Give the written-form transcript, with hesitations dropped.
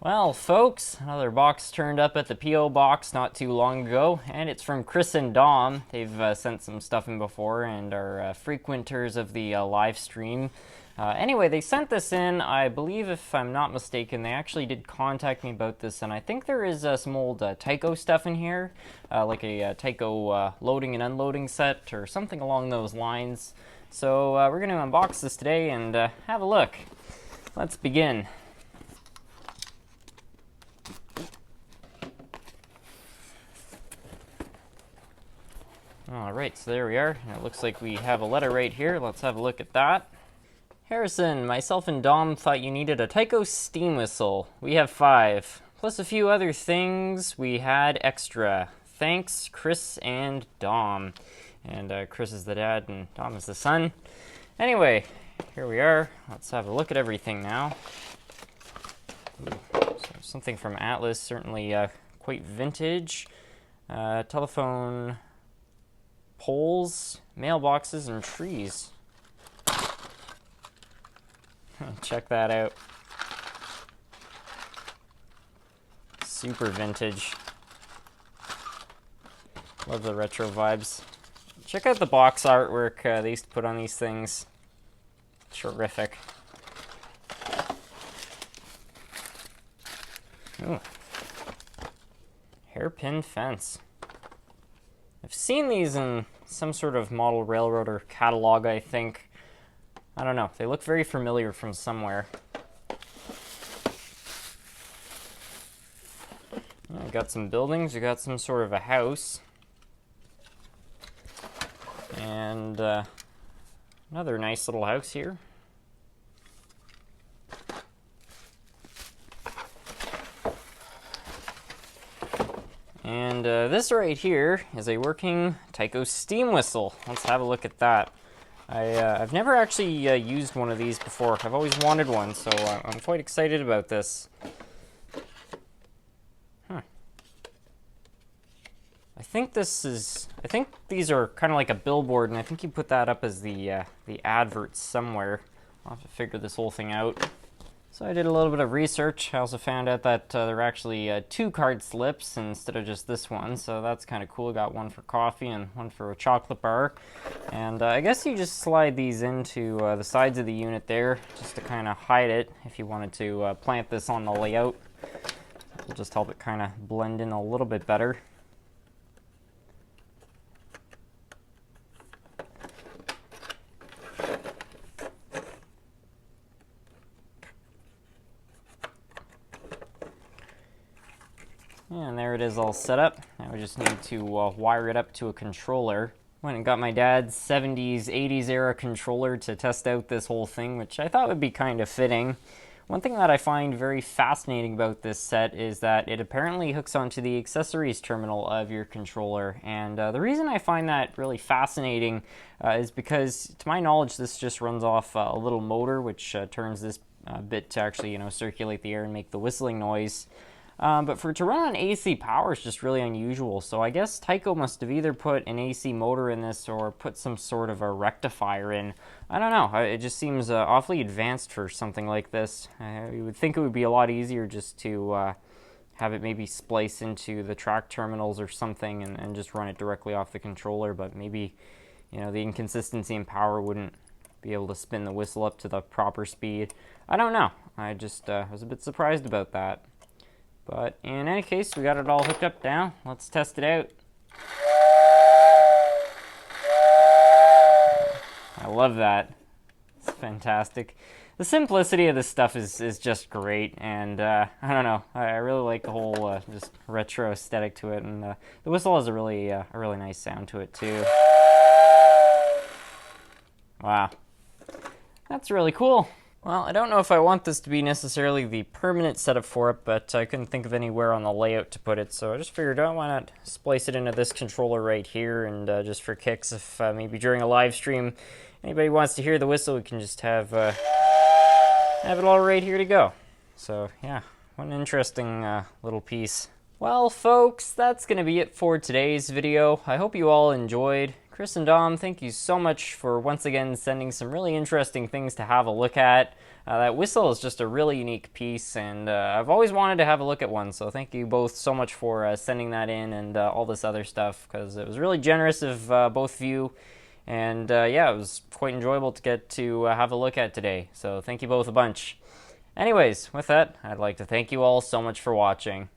Well, folks, another box turned up at the P.O. box not too long ago, and it's from Chris and Dom. They've sent some stuff in before and are frequenters of the live stream. Anyway, they sent this in. I believe, if I'm not mistaken, they actually did contact me about this, and I think there is some old TYCO stuff in here, like a TYCO loading and unloading set or something along those lines. So we're going to unbox this today and have a look. Let's begin. Alright, so there we are. It looks like we have a letter right here. Let's have a look at that. Harrison, myself and Dom thought you needed a TYCO steam whistle. We have 5. Plus a few other things we had extra. Thanks, Chris and Dom. And Chris is the dad and Dom is the son. Anyway, here we are. Let's have a look at everything now. So something from Atlas, certainly quite vintage. Telephone poles, mailboxes, and trees. Check that out. Super vintage. Love the retro vibes. Check out the box artwork they used to put on these things. Terrific. Ooh. Hairpin fence. I've seen these in some sort of model railroad or catalog, I think. I don't know. They look very familiar from somewhere. We got some buildings. We got some sort of a house. And another nice little house here. And this right here is a working TYCO steam whistle. Let's have a look at that. I've never actually used one of these before. I've always wanted one, so I'm quite excited about this. I think these are kind of like a billboard, and I think you put that up as the advert somewhere. I'll have to figure this whole thing out. So I did a little bit of research. I also found out that there are actually 2 card slips instead of just this one, so that's kind of cool. Got one for coffee and one for a chocolate bar. And I guess you just slide these into the sides of the unit there, just to kind of hide it if you wanted to plant this on the layout. It'll just help it kind of blend in a little bit better. And there it is all set up. Now we just need to wire it up to a controller. Went and got my dad's 70s, 80s era controller to test out this whole thing, which I thought would be kind of fitting. One thing that I find very fascinating about this set is that it apparently hooks onto the accessories terminal of your controller. And the reason I find that really fascinating is because, to my knowledge, this just runs off a little motor, which turns this bit to actually, circulate the air and make the whistling noise. But for it to run on AC power is just really unusual. So I guess TYCO must have either put an AC motor in this or put some sort of a rectifier in. I don't know. It just seems awfully advanced for something like this. You would think it would be a lot easier just to have it maybe splice into the track terminals or something and just run it directly off the controller. But maybe, the inconsistency in power wouldn't be able to spin the whistle up to the proper speed. I don't know. I just was a bit surprised about that. But in any case, we got it all hooked up now. Let's test it out. I love that. It's fantastic. The simplicity of this stuff is just great, and I don't know. I really like the whole just retro aesthetic to it, and the whistle has a really nice sound to it too. Wow, that's really cool. Well, I don't know if I want this to be necessarily the permanent setup for it, but I couldn't think of anywhere on the layout to put it, so I just figured, why not splice it into this controller right here, and just for kicks, if maybe during a live stream anybody wants to hear the whistle, we can just have it all right here to go. So yeah, what an interesting little piece. Well, folks, that's going to be it for today's video. I hope you all enjoyed. Chris and Dom, thank you so much for once again sending some really interesting things to have a look at. That whistle is just a really unique piece, and I've always wanted to have a look at one, so thank you both so much for sending that in and all this other stuff, because it was really generous of both of you, and yeah, it was quite enjoyable to get to have a look at today, so thank you both a bunch. Anyways, with that, I'd like to thank you all so much for watching.